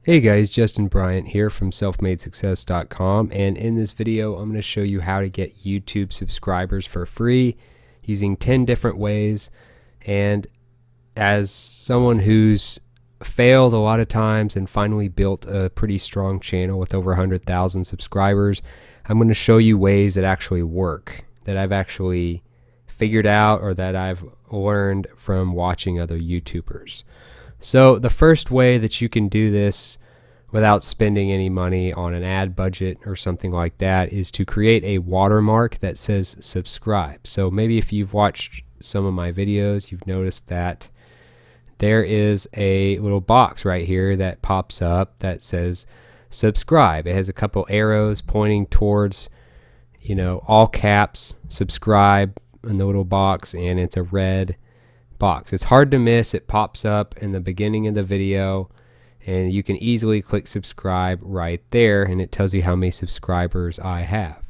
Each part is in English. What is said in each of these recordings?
Hey guys, Justin Bryant here from selfmadesuccess.com, and in this video I'm going to show you how to get YouTube subscribers for free using 10 different ways. And as someone who's failed a lot of times and finally built a pretty strong channel with over 100,000 subscribers, I'm going to show you ways that actually work, that I've actually figured out or that I've learned from watching other YouTubers. So the first way that you can do this without spending any money on an ad budget or something like that is to create a watermark that says subscribe. So maybe if you've watched some of my videos, you've noticed that there is a little box right here that pops up that says subscribe. It has a couple arrows pointing towards, all caps, subscribe in the little box, and it's a red box. It's hard to miss. It pops up in the beginning of the video and you can easily click subscribe right there, and it tells you how many subscribers I have.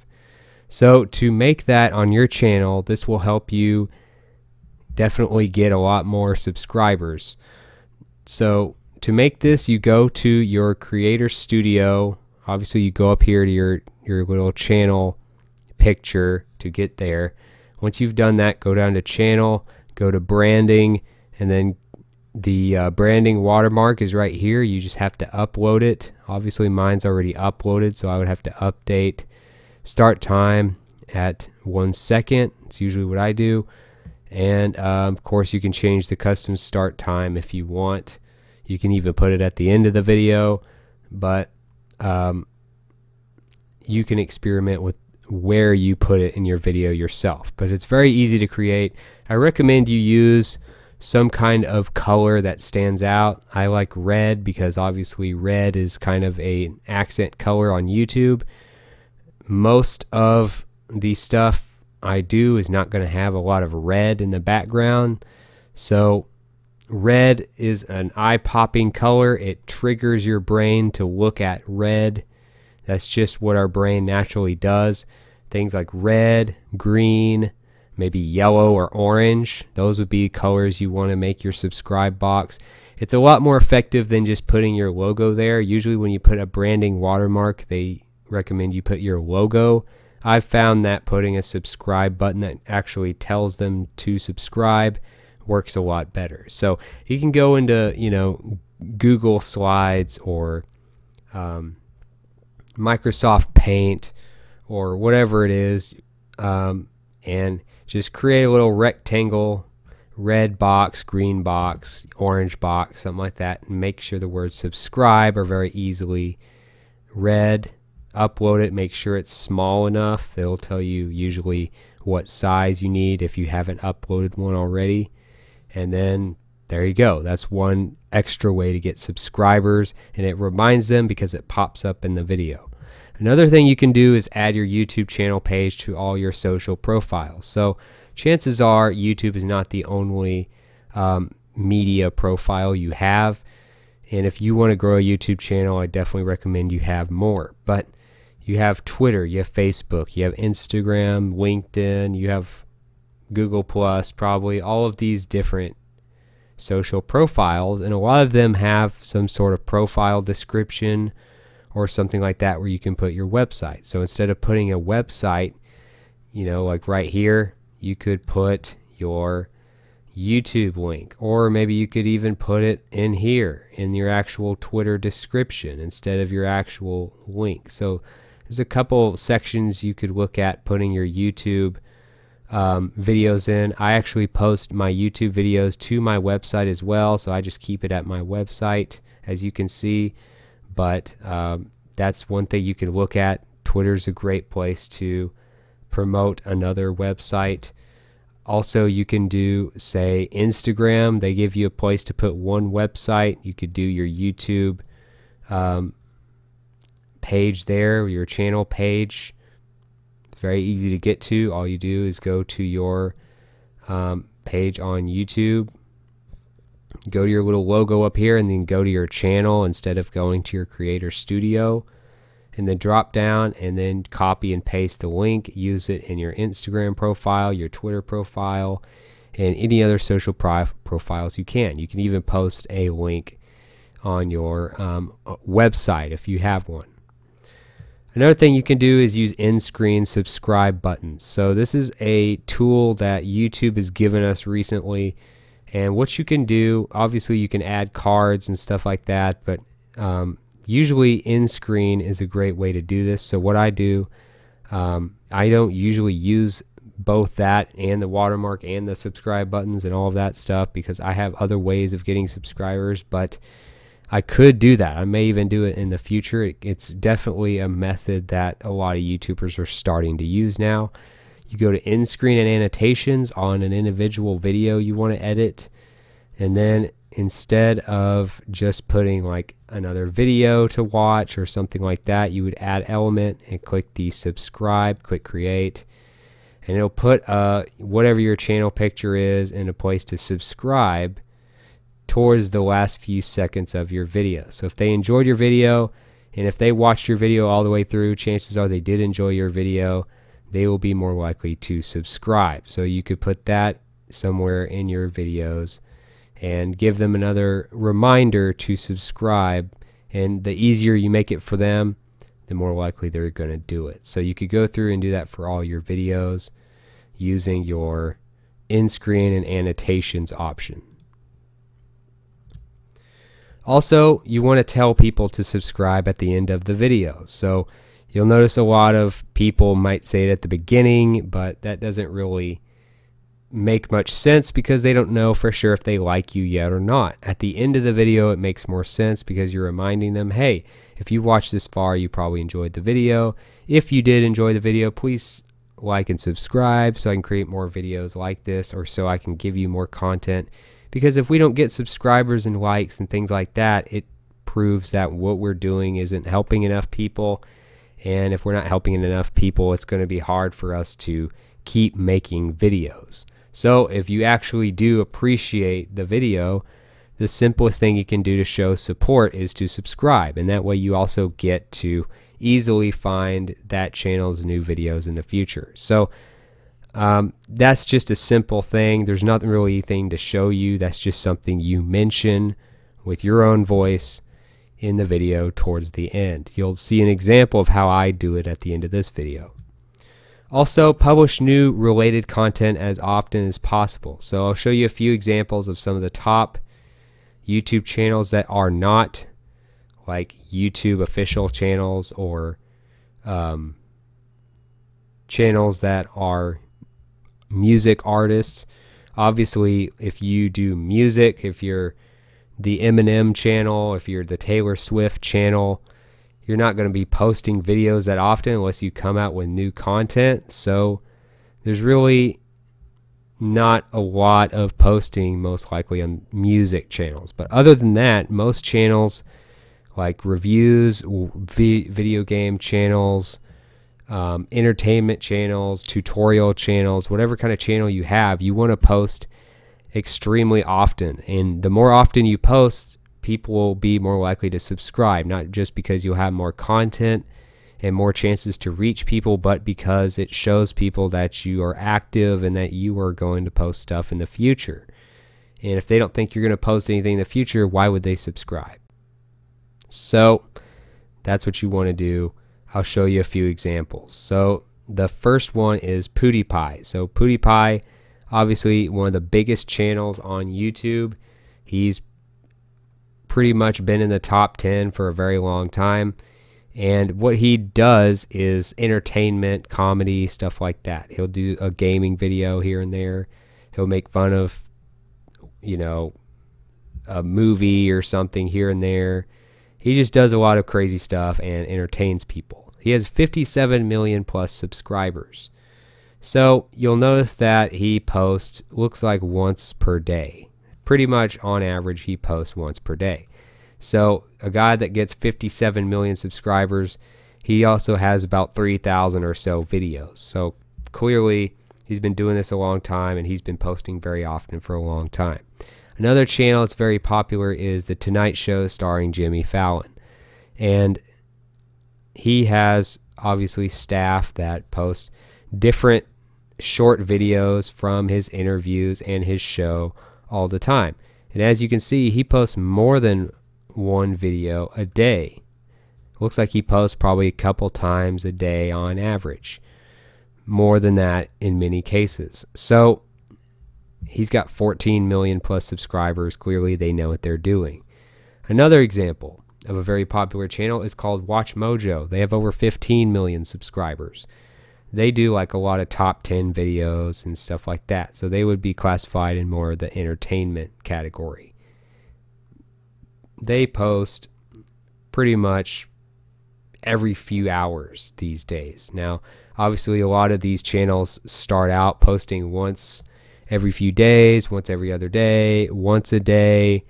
So to make that on your channel, this will help you definitely get a lot more subscribers. So to make this, you go to your Creator Studio. Obviously you go up here to your little channel picture to get there. Once you've done that, go down to channel, go to branding, and then the branding watermark is right here. You just have to upload it. Obviously mine's already uploaded, so I would have to update start time at 1 second. It's usually what I do. And of course you can change the custom start time if you want. You can even put it at the end of the video, but you can experiment with where you put it in your video yourself. But it's very easy to create. I recommend you use some kind of color that stands out. I like red because obviously red is kind of an accent color on YouTube. Most of the stuff I do is not going to have a lot of red in the background. So red is an eye-popping color. It triggers your brain to look at red. That's just what our brain naturally does. Things like red, green, maybe yellow or orange, those would be colors you want to make your subscribe box. It's a lot more effective than just putting your logo there. Usually when you put a branding watermark, they recommend you put your logo. I've found that putting a subscribe button that actually tells them to subscribe works a lot better. So you can go into Google Slides or Microsoft Paint or whatever it is, and just create a little rectangle, red box, green box, orange box, something like that, and make sure the words subscribe are very easily read. Upload it, make sure it's small enough. It'll tell you usually what size you need if you haven't uploaded one already. And then there you go. That's one extra way to get subscribers, and it reminds them because it pops up in the video. Another thing you can do is add your YouTube channel page to all your social profiles. So chances are YouTube is not the only media profile you have. And if you want to grow a YouTube channel, I definitely recommend you have more. But you have Twitter, you have Facebook, you have Instagram, LinkedIn, you have Google Plus, probably all of these different social profiles. And a lot of them have some sort of profile description or something like that where you can put your website. So instead of putting a website, like right here, you could put your YouTube link, or maybe you could even put it in here in your actual Twitter description instead of your actual link. So there's a couple sections you could look at putting your YouTube videos in. I actually post my YouTube videos to my website as well, so I just keep it at my website, as you can see. But that's one thing you can look at. Twitter's a great place to promote another website. Also, you can do, say, Instagram. They give you a place to put one website. You could do your YouTube page there, your channel page. It's very easy to get to. All you do is go to your page on YouTube, go to your little logo up here, and then go to your channel instead of going to your Creator Studio, and then drop down and then copy and paste the link. Use it in your Instagram profile, your Twitter profile, and any other social profiles you can. You can even post a link on your website if you have one. Another thing you can do is use in-screen subscribe buttons. So this is a tool that YouTube has given us recently, and what you can do, obviously you can add cards and stuff like that, but usually in-screen is a great way to do this. So what I do, I don't usually use both that and the watermark and the subscribe buttons and all of that stuff because I have other ways of getting subscribers, but I could do that. I may even do it in the future. It's definitely a method that a lot of YouTubers are starting to use now. You go to in-screen and annotations on an individual video you want to edit, and then instead of just putting like another video to watch or something like that, you would add element and click the subscribe, click create, and it'll put whatever your channel picture is in a place to subscribe towards the last few seconds of your video. So if they enjoyed your video and if they watched your video all the way through, chances are they did enjoy your video, they will be more likely to subscribe. So you could put that somewhere in your videos and give them another reminder to subscribe, and the easier you make it for them, the more likely they're going to do it. So you could go through and do that for all your videos using your in-screen and annotations option. Also, you want to tell people to subscribe at the end of the video. So you'll notice a lot of people might say it at the beginning, but that doesn't really make much sense because they don't know for sure if they like you yet or not. At the end of the video, it makes more sense because you're reminding them, hey, if you watched this far, you probably enjoyed the video. If you did enjoy the video, please like and subscribe so I can create more videos like this, or so I can give you more content. Because if we don't get subscribers and likes and things like that, it proves that what we're doing isn't helping enough people. And if we're not helping enough people, it's going to be hard for us to keep making videos. So if you actually do appreciate the video, the simplest thing you can do to show support is to subscribe, and that way you also get to easily find that channel's new videos in the future. So that's just a simple thing. There's not really anything to show you. That's just something you mention with your own voice in the video towards the end. You'll see an example of how I do it at the end of this video. Also, publish new related content as often as possible. So I'll show you a few examples of some of the top YouTube channels that are not like YouTube official channels, or channels that are music artists. Obviously, if you do music, if you're the Eminem channel, if you're the Taylor Swift channel, you're not going to be posting videos that often unless you come out with new content. So there's really not a lot of posting most likely on music channels. But other than that, most channels like reviews, video game channels, entertainment channels, tutorial channels, whatever kind of channel you have, you want to post extremely often. And the more often you post, people will be more likely to subscribe, not just because you'll have more content and more chances to reach people, but because it shows people that you are active and that you are going to post stuff in the future. And if they don't think you're going to post anything in the future, why would they subscribe? So that's what you want to do. I'll show you a few examples. So the first one is PewDiePie. So PewDiePie, obviously one of the biggest channels on YouTube. He's pretty much been in the top 10 for a very long time. And what he does is entertainment, comedy, stuff like that. He'll do a gaming video here and there. He'll make fun of, you know, a movie or something here and there. He just does a lot of crazy stuff and entertains people. He has 57 million plus subscribers. So you'll notice that he posts, looks like once per day. Pretty much on average, he posts once per day. So a guy that gets 57 million subscribers, he also has about 3,000 or so videos. So clearly he's been doing this a long time, and he's been posting very often for a long time. Another channel that's very popular is The Tonight Show starring Jimmy Fallon. And he has obviously staff that post different short videos from his interviews and his show all the time. And as you can see, he posts more than one video a day. Looks like he posts probably a couple times a day on average. More than that in many cases. So he's got 14 million plus subscribers. Clearly they know what they're doing. Another example of a very popular channel is called Watch Mojo. They have over 15 million subscribers. They do like a lot of top 10 videos and stuff like that. So they would be classified in more of the entertainment category. They post pretty much every few hours these days. Now, obviously a lot of these channels start out posting once every few days, once every other day, once a day,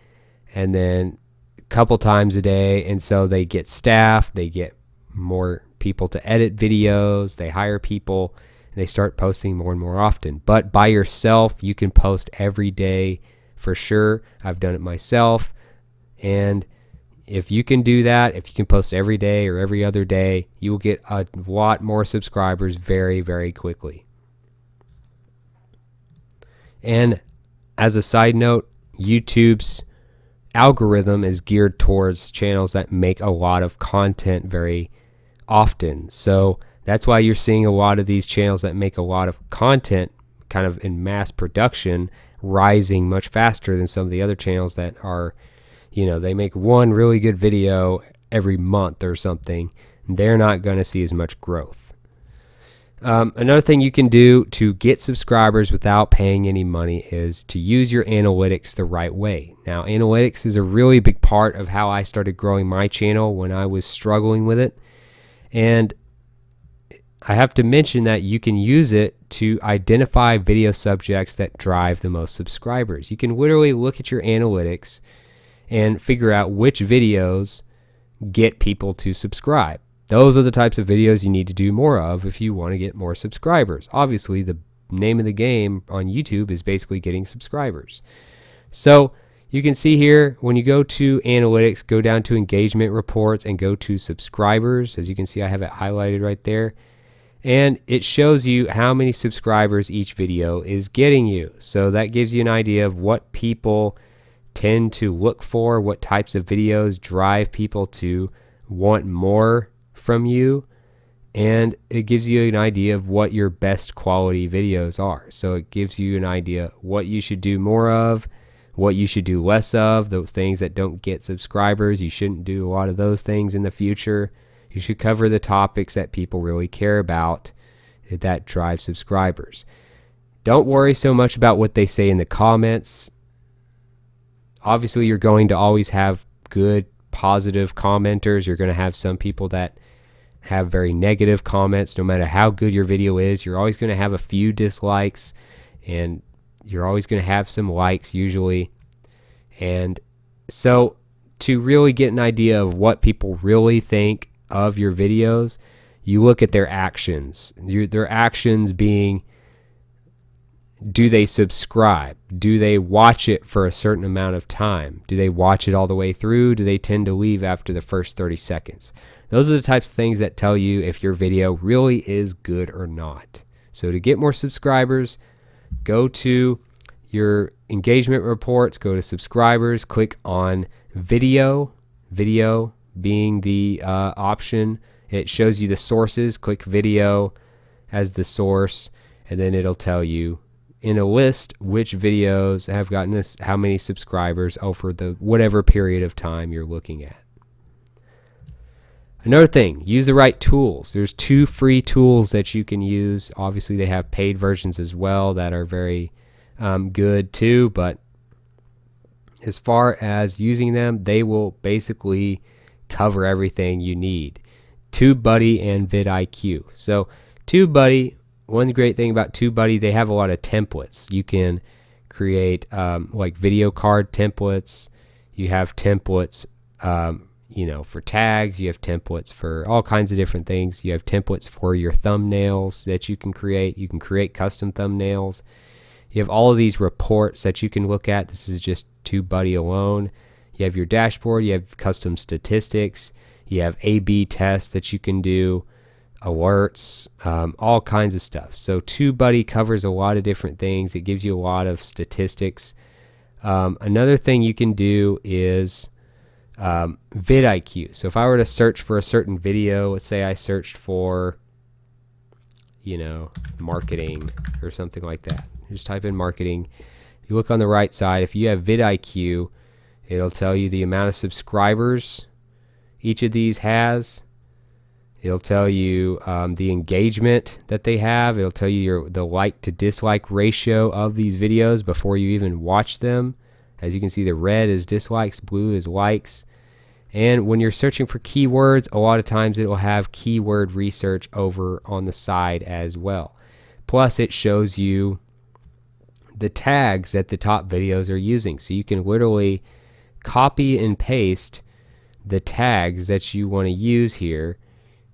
and then a couple times a day. And so they get staff, they get more people to edit videos, they hire people, and they start posting more and more often. But by yourself, you can post every day for sure. I've done it myself. And if you can do that, if you can post every day or every other day, you will get a lot more subscribers very, very quickly. And as a side note, YouTube's algorithm is geared towards channels that make a lot of content very often. So that's why you're seeing a lot of these channels that make a lot of content kind of in mass production rising much faster than some of the other channels that are, they make one really good video every month or something. They're not going to see as much growth. Another thing you can do to get subscribers without paying any money is to use your analytics the right way. Now, analytics is a really big part of how I started growing my channel when I was struggling with it. And I have to mention that you can use it to identify video subjects that drive the most subscribers. You can literally look at your analytics and figure out which videos get people to subscribe. Those are the types of videos you need to do more of if you want to get more subscribers. Obviously, the name of the game on YouTube is basically getting subscribers. So you can see here, when you go to analytics, go down to engagement reports and go to subscribers. As you can see, I have it highlighted right there. And it shows you how many subscribers each video is getting you. So that gives you an idea of what people tend to look for, what types of videos drive people to want more from you, and it gives you an idea of what your best quality videos are. So it gives you an idea what you should do more of, what you should do less of, those things that don't get subscribers. You shouldn't do a lot of those things in the future. You should cover the topics that people really care about that drive subscribers. Don't worry so much about what they say in the comments. Obviously, you're going to always have good, positive commenters. You're going to have some people that have very negative comments. No matter how good your video is, you're always going to have a few dislikes, and you're always going to have some likes usually. And so to really get an idea of what people really think of your videos, you look at their actions. Their actions being, do they subscribe? Do they watch it for a certain amount of time? Do they watch it all the way through? Do they tend to leave after the first 30 seconds? Those are the types of things that tell you if your video really is good or not. So to get more subscribers, go to your engagement reports, go to subscribers, click on video, video being the option. It shows you the sources. Click video as the source, and then it'll tell you in a list which videos have gotten this, how many subscribers over the whatever period of time you're looking at. Another thing, use the right tools. There's 2 free tools that you can use. Obviously, they have paid versions as well that are very good too, but as far as using them, they will basically cover everything you need. TubeBuddy and vidIQ. So TubeBuddy, one great thing about TubeBuddy, they have a lot of templates. You can create like video card templates. You have templates for tags. You have templates for all kinds of different things. You have templates for your thumbnails that you can create. You can create custom thumbnails. You have all of these reports that you can look at. This is just TubeBuddy alone. You have your dashboard. You have custom statistics. You have A/B tests that you can do, alerts, all kinds of stuff. So TubeBuddy covers a lot of different things. It gives you a lot of statistics. Another thing you can do is vidIQ. So if I were to search for a certain video, let's say I searched for, marketing or something like that. Just type in marketing. You look on the right side. If you have vidIQ, it'll tell you the amount of subscribers each of these has. It'll tell you the engagement that they have. It'll tell you the like to dislike ratio of these videos before you even watch them. As you can see, the red is dislikes, blue is likes. And when you're searching for keywords, a lot of times it will have keyword research over on the side as well. Plus, it shows you the tags that the top videos are using. So you can literally copy and paste the tags that you want to use here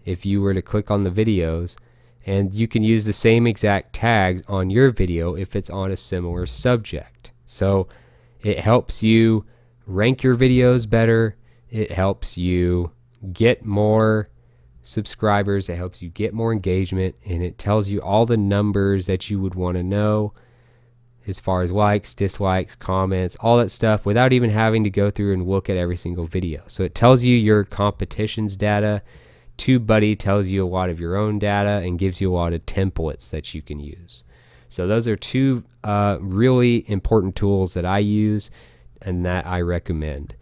if you were to click on the videos, and you can use the same exact tags on your video if it's on a similar subject. So it helps you rank your videos better. It helps you get more subscribers. It helps you get more engagement, and it tells you all the numbers that you would want to know as far as likes, dislikes, comments, all that stuff, without even having to go through and look at every single video. So it tells you your competition's data. TubeBuddy tells you a lot of your own data and gives you a lot of templates that you can use. So those are two really important tools that I use and that I recommend.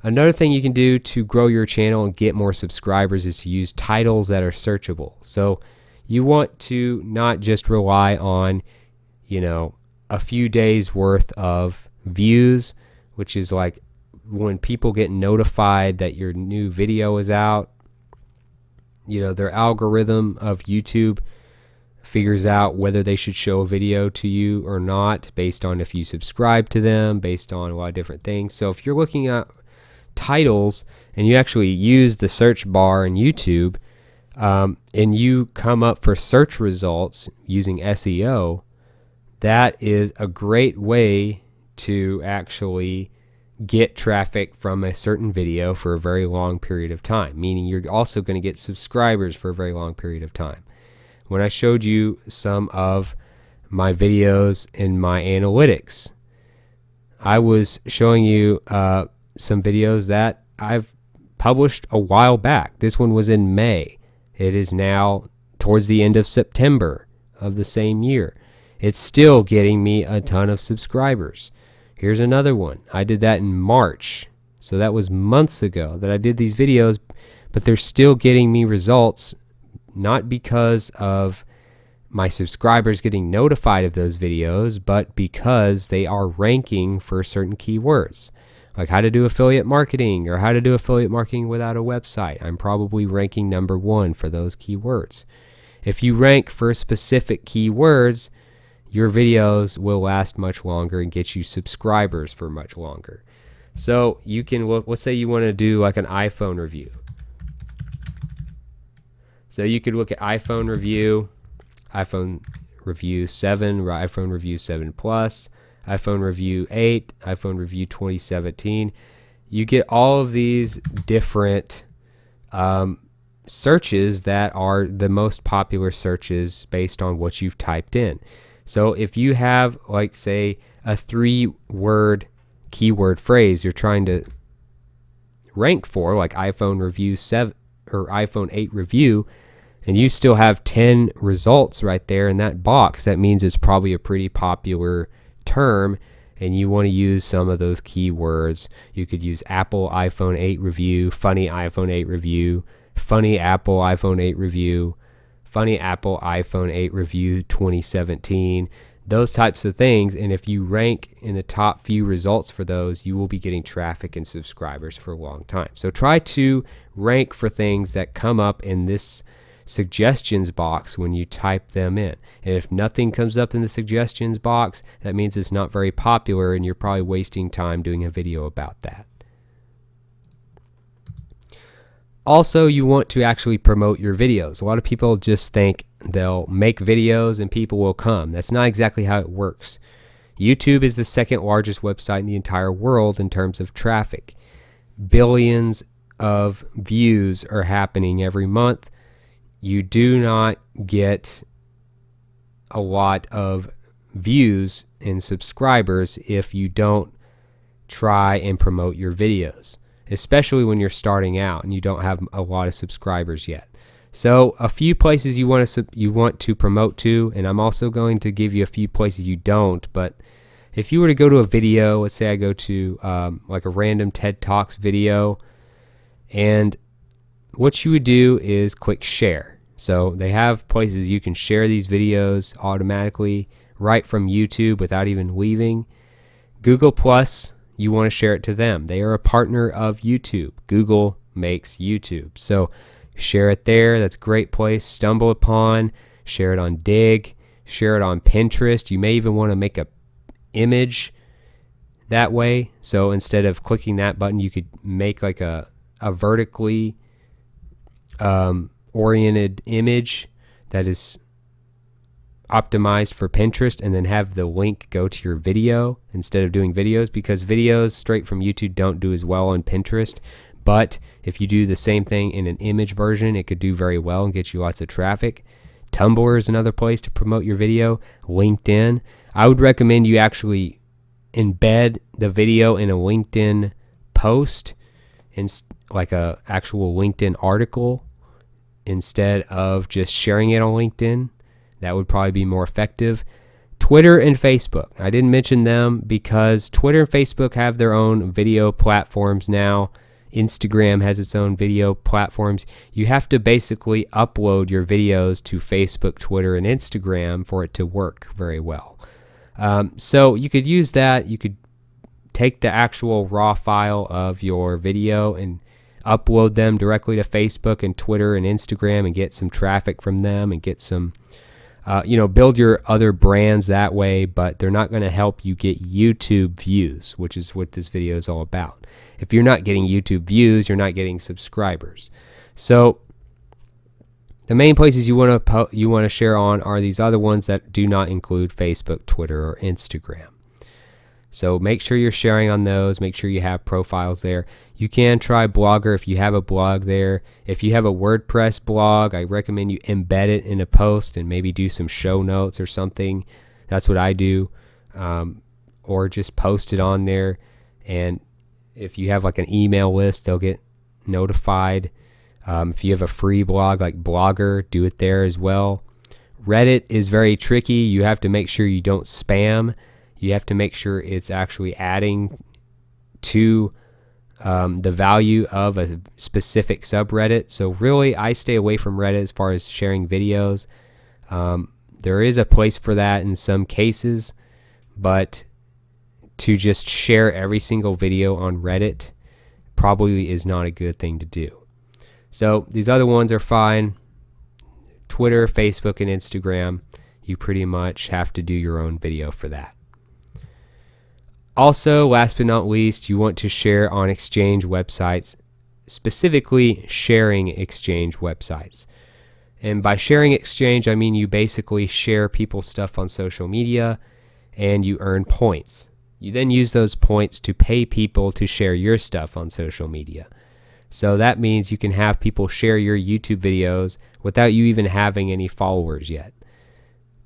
Another thing you can do to grow your channel and get more subscribers is to use titles that are searchable. So you want to not just rely on, a few days worth of views, which is like when people get notified that your new video is out. Their algorithm of YouTube figures out whether they should show a video to you or not based on if you subscribe to them, based on a lot of different things. So if you're looking at titles and you actually use the search bar in YouTube and you come up for search results using SEO, that is a great way to actually get traffic from a certain video for a very long period of time, meaning you're also going to get subscribers for a very long period of time. When I showed you some of my videos in my analytics, I was showing you some videos that I've published a while back. This one was in May. It is now towards the end of September of the same year. It's still getting me a ton of subscribers. Here's another one. I did that in March. So that was months ago that I did these videos, but they're still getting me results, not because of my subscribers getting notified of those videos, but because they are ranking for certain keywords. Like how to do affiliate marketing or how to do affiliate marketing without a website. I'm probably ranking #1 for those keywords. If you rank for specific keywords, your videos will last much longer and get you subscribers for much longer. So you can look, let's say you want to do like an iPhone review. So you could look at iPhone review 7, or iPhone review 7 Plus, iPhone review 8, iPhone review 2017. You get all of these different searches that are the most popular searches based on what you've typed in. So if you have, like, say, a 3-word keyword phrase you're trying to rank for, like iPhone review 7 or iPhone 8 review, and you still have 10 results right there in that box, that means it's probably a pretty popular term, and you want to use some of those keywords. You could use Apple iPhone 8 review, funny iPhone 8 review, funny Apple iPhone 8 review, funny Apple iPhone 8 review 2017, those types of things. And if you rank in the top few results for those, you will be getting traffic and subscribers for a long time. So try to rank for things that come up in this suggestions box when you type them in. And if nothing comes up in the suggestions box, that means it's not very popular and you're probably wasting time doing a video about that. Also, you want to actually promote your videos. A lot of people just think they'll make videos and people will come. That's not exactly how it works. YouTube is the second largest website in the entire world in terms of traffic. Billions of views are happening every month. You do not get a lot of views and subscribers if you don't try and promote your videos. especially when you're starting out and you don't have a lot of subscribers yet. So a few places you want to promote to, and I'm also going to give you a few places you don't. But if you were to go to a video, let's say I go to like a random TED Talks video, and what you would do is click share. So they have places you can share these videos automatically right from YouTube without even leaving. Google Plus, you want to share it to them. They are a partner of YouTube. Google makes YouTube. So share it there. That's a great place. Stumble Upon, share it on Dig, share it on Pinterest. You may even want to make a image that way. So instead of clicking that button, you could make like a vertically oriented image that is optimized for Pinterest, and then have the link go to your video instead of doing videos, because videos straight from YouTube don't do as well on Pinterest. But if you do the same thing in an image version, it could do very well and get you lots of traffic. Tumblr is another place to promote your video. LinkedIn. I would recommend you actually embed the video in a LinkedIn post, like a actual LinkedIn article, instead of just sharing it on LinkedIn. That would probably be more effective. Twitter and Facebook. I didn't mention them because Twitter and Facebook have their own video platforms now. Instagram has its own video platforms. You have to basically upload your videos to Facebook, Twitter, and Instagram for it to work very well. So you could use that. You could take the actual raw file of your video and upload them directly to Facebook and Twitter and Instagram and get some traffic from them and get some build your other brands that way, but they're not going to help you get YouTube views, which is what this video is all about. If you're not getting YouTube views, you're not getting subscribers. So the main places you want to share on are these other ones that do not include Facebook, Twitter, or Instagram. So make sure you're sharing on those. Make sure you have profiles there. You can try Blogger if you have a blog there. If you have a WordPress blog, I recommend you embed it in a post and maybe do some show notes or something. That's what I do. Or just post it on there. And if you have like an email list, they'll get notified. If you have a free blog like Blogger, do it there as well. Reddit is very tricky. You have to make sure you don't spam. You have to make sure it's actually adding to the value of a specific subreddit. So really, I stay away from Reddit as far as sharing videos. There is a place for that in some cases, but to just share every single video on Reddit probably is not a good thing to do. So these other ones are fine. Twitter, Facebook, and Instagram, you pretty much have to do your own video for that. Also, last but not least, you want to share on Exchange websites, specifically sharing Exchange websites. And by sharing Exchange, I mean you basically share people's stuff on social media and you earn points. You then use those points to pay people to share your stuff on social media. So that means you can have people share your YouTube videos without you even having any followers yet.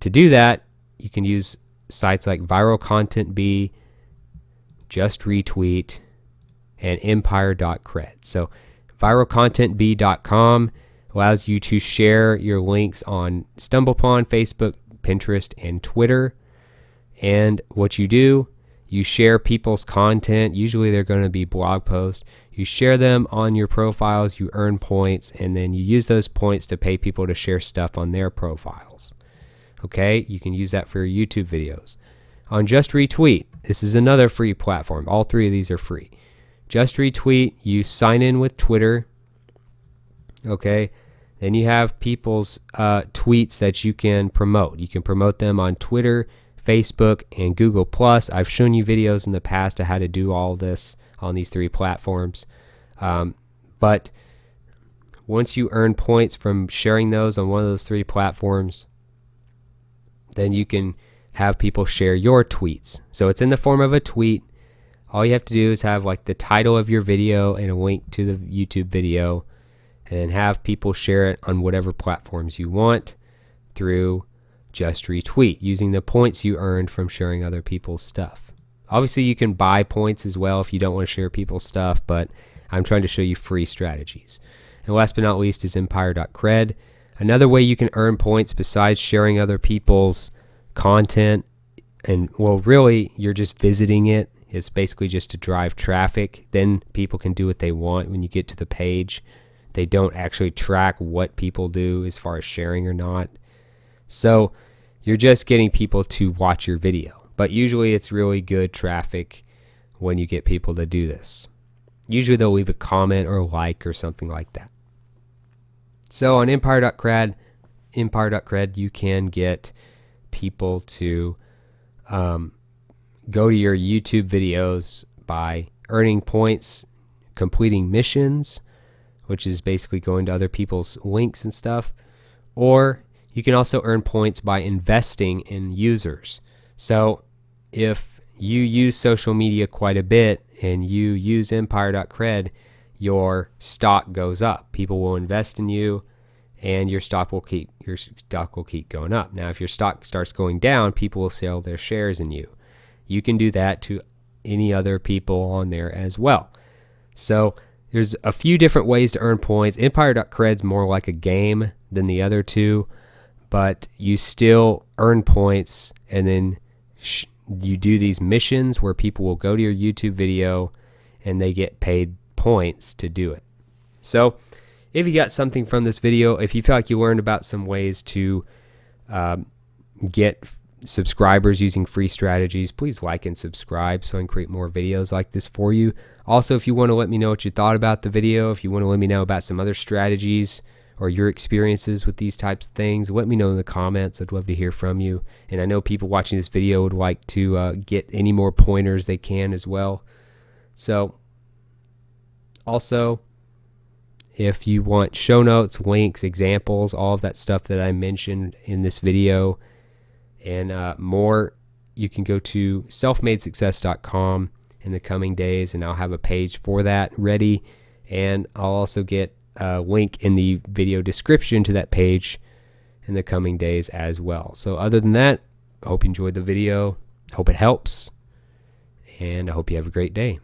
To do that, you can use sites like Viral Content Bee, Just Retweet, and Empire.cred. So viralcontentbee.com allows you to share your links on StumbleUpon, Facebook, Pinterest, and Twitter. And what you do, you share people's content. Usually they're going to be blog posts. You share them on your profiles, you earn points, and then you use those points to pay people to share stuff on their profiles. Okay, you can use that for your YouTube videos. On Just Retweet, this is another free platform. All three of these are free. Just Retweet, you sign in with Twitter. Okay, then you have people's tweets that you can promote. You can promote them on Twitter, Facebook, and Google+. I've shown you videos in the past of how to do all this on these three platforms. But once you earn points from sharing those on one of those three platforms, then you can have people share your tweets. So it's in the form of a tweet. All you have to do is have like the title of your video and a link to the YouTube video, and then have people share it on whatever platforms you want through Just Retweet using the points you earned from sharing other people's stuff. Obviously you can buy points as well if you don't want to share people's stuff, but I'm trying to show you free strategies. And last but not least is empire.cred. Another way you can earn points besides sharing other people's content, and well, really you're just visiting it. It's basically just to drive traffic. Then people can do what they want when you get to the page. They don't actually track what people do as far as sharing or not. So you're just getting people to watch your video. But usually it's really good traffic when you get people to do this. Usually they'll leave a comment or a like or something like that. So on empire.cred, you can get people to go to your YouTube videos by earning points, completing missions, which is basically going to other people's links and stuff. Or you can also earn points by investing in users. So if you use social media quite a bit and you use empire.cred, your stock goes up. People will invest in you and your stock will keep going up. Now if your stock starts going down, people will sell their shares in you. You can do that to any other people on there as well. So there's a few different ways to earn points. Empire.cred's more like a game than the other two, but you still earn points, and then you do these missions where people will go to your YouTube video and they get paid points to do it. So if you got something from this video, if you feel like you learned about some ways to get subscribers using free strategies, please like and subscribe so I can create more videos like this for you. Also, if you want to let me know what you thought about the video, if you want to let me know about some other strategies or your experiences with these types of things, let me know in the comments. I'd love to hear from you. And I know people watching this video would like to get any more pointers they can as well. So also, if you want show notes, links, examples, all of that stuff that I mentioned in this video and more, you can go to selfmadesuccess.com in the coming days, and I'll have a page for that ready, and I'll also get a link in the video description to that page in the coming days as well. So other than that, I hope you enjoyed the video, hope it helps, and I hope you have a great day.